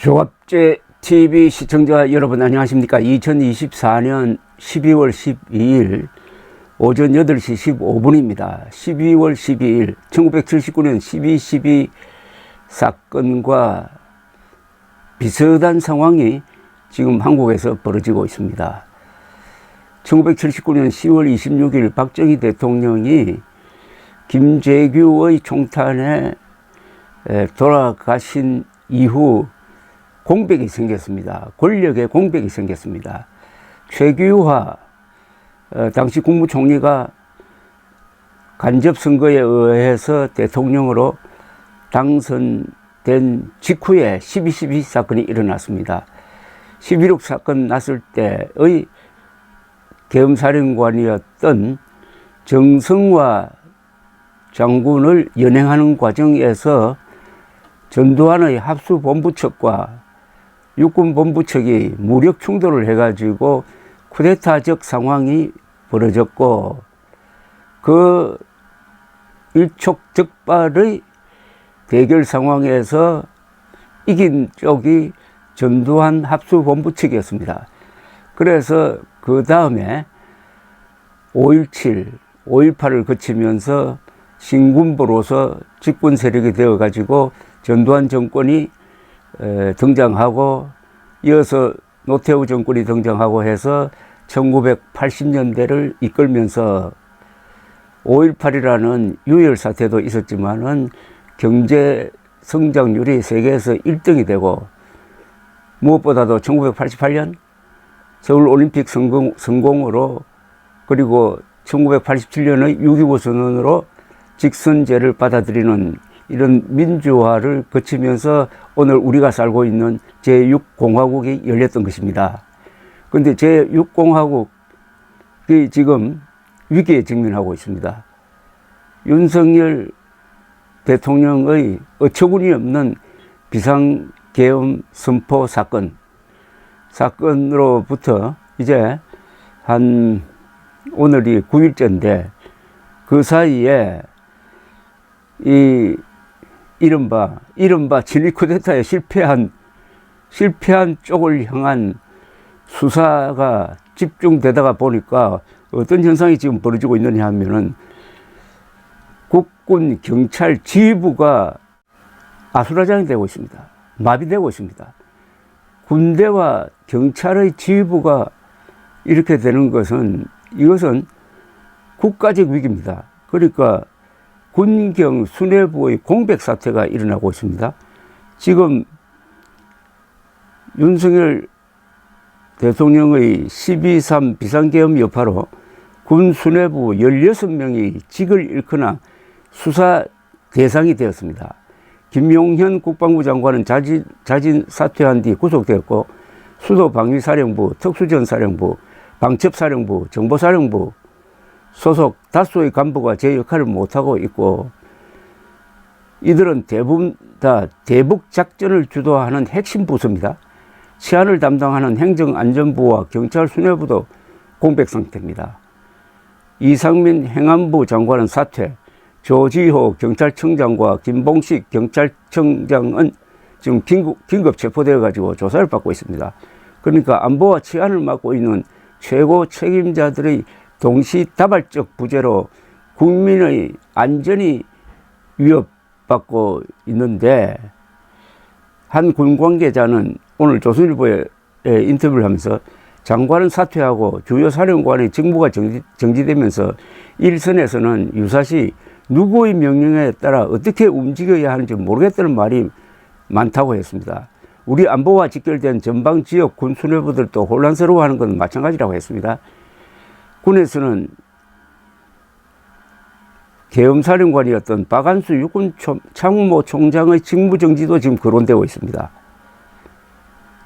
조갑제 TV 시청자 여러분 안녕하십니까. 2024년 12월 12일 오전 8시 15분입니다. 12월 12일 1979년 12.12 사건과 비슷한 상황이 지금 한국에서 벌어지고 있습니다. 1979년 10월 26일 박정희 대통령이 김재규의 총탄에 돌아가신 이후 공백이 생겼습니다. 권력의 공백이 생겼습니다. 최규하 당시 국무총리가 간접선거에 의해서 대통령으로 당선된 직후에 12.12 사건이 일어났습니다. 11.6 사건 났을 때의 계엄사령관이었던 정성화 장군을 연행하는 과정에서 전두환의 합수본부측과 육군본부측이 무력 충돌을 해가지고 쿠데타적 상황이 벌어졌고, 그 일촉즉발의 대결 상황에서 이긴 쪽이 전두환 합수본부측이었습니다. 그래서 그 다음에 5.17, 5.18을 거치면서 신군부로서 집권 세력이 되어가지고 전두환 정권이 등장하고, 이어서 노태우 정권이 등장하고 해서 1980년대를 이끌면서 5.18이라는 유혈 사태도 있었지만은 경제 성장률이 세계에서 1등이 되고, 무엇보다도 1988년 서울 올림픽 성공으로, 그리고 1987년의 6.25 선언으로 직선제를 받아들이는 이런 민주화를 거치면서 오늘 우리가 살고 있는 제6공화국이 열렸던 것입니다. 그런데 제6공화국이 지금 위기에 직면하고 있습니다. 윤석열 대통령의 어처구니 없는 비상계엄 선포 사건으로부터 이제 오늘이 9일째인데, 그 사이에 이른바 친일 쿠데타에 실패한 쪽을 향한 수사가 집중되다가 보니까 어떤 현상이 지금 벌어지고 있느냐 하면은, 국군 경찰 지휘부가 아수라장이 되고 있습니다. 마비되고 있습니다. 군대와 경찰의 지휘부가 이렇게 되는 것은, 이것은 국가적 위기입니다. 그러니까 군경 수뇌부의 공백 사태가 일어나고 있습니다. 지금 윤석열 대통령의 12.3 비상계엄 여파로 군 수뇌부 16명이 직을 잃거나 수사 대상이 되었습니다. 김용현 국방부 장관은 자진 사퇴한 뒤 구속되었고, 수도방위사령부, 특수전사령부, 방첩사령부, 정보사령부 소속 다수의 간부가 제 역할을 못하고 있고, 이들은 대부분 다 대북작전을 주도하는 핵심 부서입니다. 치안을 담당하는 행정안전부와 경찰 수뇌부도 공백 상태입니다. 이상민 행안부 장관은 사퇴, 조지호 경찰청장과 김봉식 경찰청장은 지금 긴급 체포되어 가지고 조사를 받고 있습니다. 그러니까 안보와 치안을 맡고 있는 최고 책임자들의 동시다발적 부재로 국민의 안전이 위협받고 있는데, 한 군 관계자는 오늘 조선일보에 인터뷰를 하면서 장관은 사퇴하고 주요 사령관의 직무가 정지되면서 일선에서는 유사시 누구의 명령에 따라 어떻게 움직여야 하는지 모르겠다는 말이 많다고 했습니다. 우리 안보와 직결된 전방 지역 군 수뇌부들도 혼란스러워하는 건 마찬가지라고 했습니다. 군에서는 계엄사령관이었던 박안수 육군 참모총장의 직무정지도 지금 거론되고 있습니다.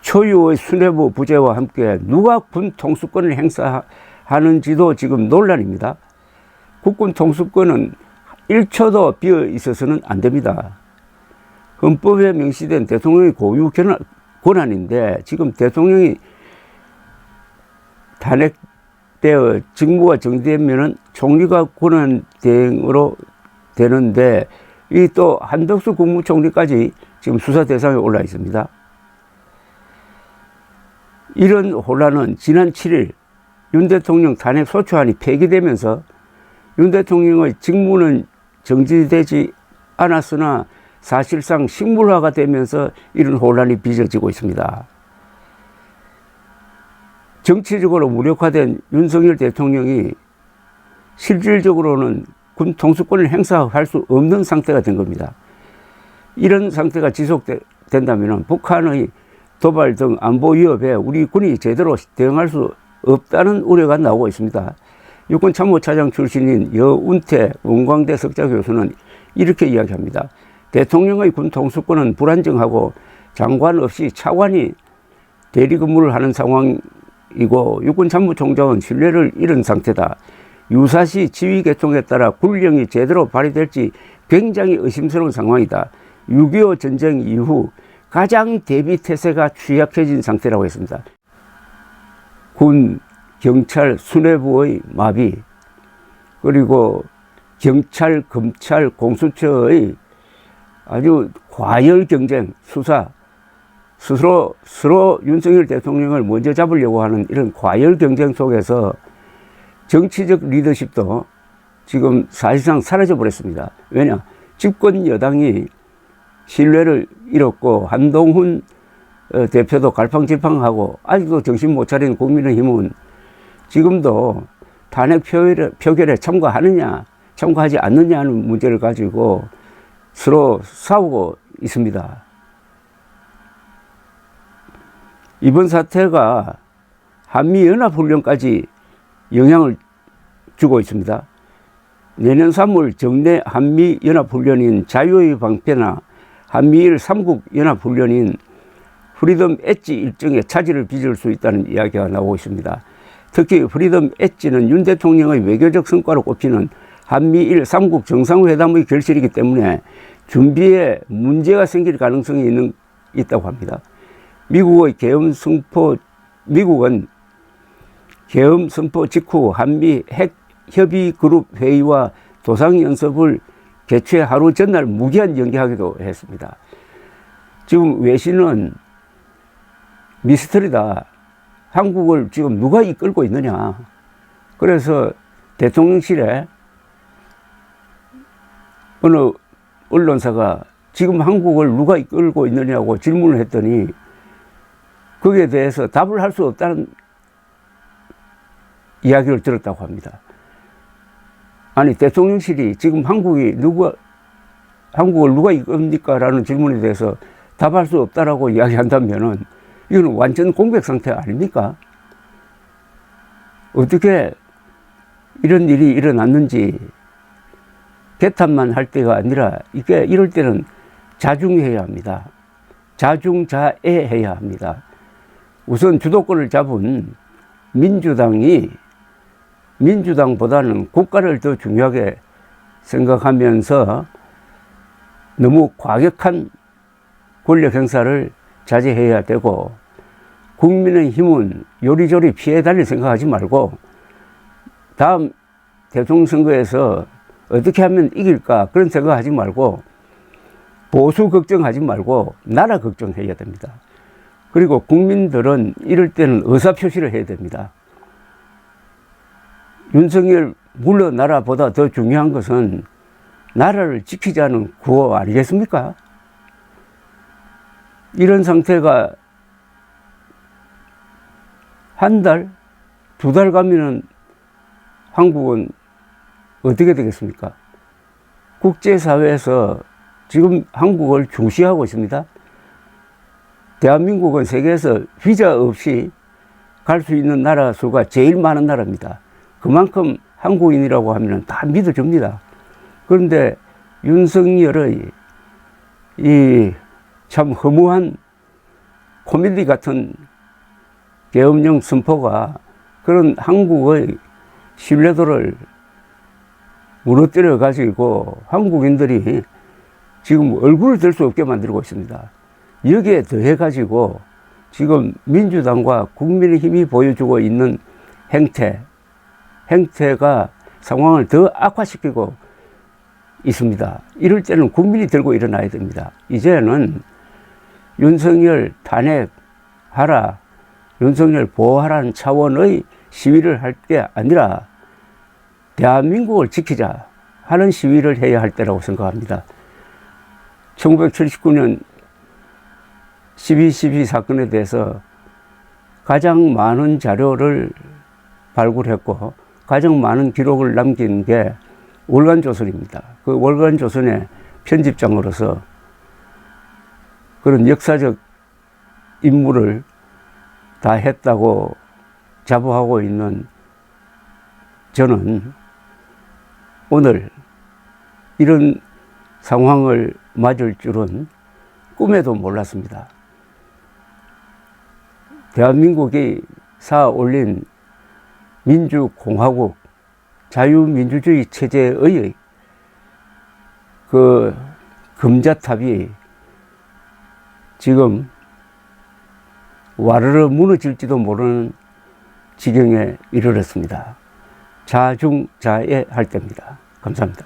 초유의 수뇌부 부재와 함께 누가 군 통수권을 행사하는지도 지금 논란입니다. 국군 통수권은 1초도 비어 있어서는 안 됩니다. 헌법에 명시된 대통령의 고유 권한인데, 지금 대통령이 탄핵되어 직무가 정지되면은 총리가 권한 대행으로 되는데, 이 또 한덕수 국무총리까지 지금 수사 대상에 올라 있습니다. 이런 혼란은 지난 7일 윤 대통령 탄핵 소추안이 폐기되면서 윤 대통령의 직무는 정지되지 않았으나 사실상 식물화가 되면서 이런 혼란이 빚어지고 있습니다. 정치적으로 무력화된 윤석열 대통령이 실질적으로는 군 통수권을 행사할 수 없는 상태가 된 겁니다. 이런 상태가 지속된다면 북한의 도발 등 안보 위협에 우리 군이 제대로 대응할 수 없다는 우려가 나오고 있습니다. 육군참모차장 출신인 여운태 원광대 석좌 교수는 이렇게 이야기합니다. 대통령의 군 통수권은 불안정하고 장관 없이 차관이 대리 근무를 하는 상황이고 육군참모총장은 신뢰를 잃은 상태다. 유사시 지휘 개통에 따라 군령이 제대로 발휘될지 굉장히 의심스러운 상황이다. 6.25 전쟁 이후 가장 대비 태세가 취약해진 상태라고 했습니다. 군, 경찰, 수뇌부의 마비, 그리고 경찰, 검찰, 공수처의 아주 과열 경쟁, 수사, 서로 윤석열 대통령을 먼저 잡으려고 하는 이런 과열 경쟁 속에서 정치적 리더십도 지금 사실상 사라져 버렸습니다. 왜냐? 집권 여당이 신뢰를 잃었고 한동훈 대표도 갈팡질팡하고 아직도 정신 못 차린 국민의힘은 지금도 탄핵 표결에 참가하느냐 참가하지 않느냐 하는 문제를 가지고 서로 싸우고 있습니다. 이번 사태가 한미연합훈련까지 영향을 주고 있습니다. 내년 3월 정례 한미연합훈련인 자유의 방패나 한미일 3국 연합훈련인 프리덤 엣지 일정에 차질을 빚을 수 있다는 이야기가 나오고 있습니다. 특히 프리덤 엣지는 윤 대통령의 외교적 성과로 꼽히는 한미일 3국 정상회담의 결실이기 때문에 준비에 문제가 생길 가능성이 있다고 합니다. 미국은 계엄 선포 직후 한미 핵 협의 그룹 회의와 도상연습을 개최 하루 전날 무기한 연기하기도 했습니다. 지금 외신은 미스터리다. 한국을 지금 누가 이끌고 있느냐. 그래서 대통령실에 어느 언론사가 지금 한국을 누가 이끌고 있느냐고 질문을 했더니 거기에 대해서 답을 할 수 없다는 이야기를 들었다고 합니다. 아니, 대통령실이 지금 한국을 누가 이끕니까? 라는 질문에 대해서 답할 수 없다라고 이야기한다면은 이거는 완전 공백 상태 아닙니까? 어떻게 이런 일이 일어났는지 개탄만 할 때가 아니라 이럴 때는 자중해야 합니다. 자중자애해야 합니다. 우선 주도권을 잡은 민주당보다는 국가를 더 중요하게 생각하면서 너무 과격한 권력 행사를 자제해야 되고, 국민의힘은 요리조리 피해 다닐 생각하지 말고 다음 대통령 선거에서 어떻게 하면 이길까 그런 생각하지 말고 보수 걱정하지 말고 나라 걱정해야 됩니다. 그리고 국민들은 이럴 때는 의사표시를 해야 됩니다. 윤석열 물러나라보다 더 중요한 것은 나라를 지키자는 구호 아니겠습니까? 이런 상태가 한 달, 두 달 가면은 한국은 어떻게 되겠습니까? 국제사회에서 지금 한국을 중시하고 있습니다. 대한민국은 세계에서 비자 없이 갈 수 있는 나라 수가 제일 많은 나라입니다. 그만큼 한국인이라고 하면 다 믿어줍니다. 그런데 윤석열의 이 참 허무한 코미디 같은 계엄령 선포가 그런 한국의 신뢰도를 무너뜨려 가지고 한국인들이 지금 얼굴을 들 수 없게 만들고 있습니다. 여기에 더해 가지고 지금 민주당과 국민의힘이 보여주고 있는 행태가 상황을 더 악화시키고 있습니다. 이럴 때는 국민이 들고 일어나야 됩니다. 이제는 윤석열 탄핵하라, 윤석열 보호하라는 차원의 시위를 할 게 아니라 대한민국을 지키자 하는 시위를 해야 할 때라고 생각합니다. 1979년 12.12 사건에 대해서 가장 많은 자료를 발굴했고 가장 많은 기록을 남긴 게 월간조선입니다. 그 월간조선의 편집장으로서 그런 역사적 임무를 다 했다고 자부하고 있는 저는 오늘 이런 상황을 맞을 줄은 꿈에도 몰랐습니다. 대한민국이 쌓아 올린 민주공화국, 자유민주주의 체제의 그 금자탑이 지금 와르르 무너질지도 모르는 지경에 이르렀습니다. 자중자애할 때입니다. 감사합니다.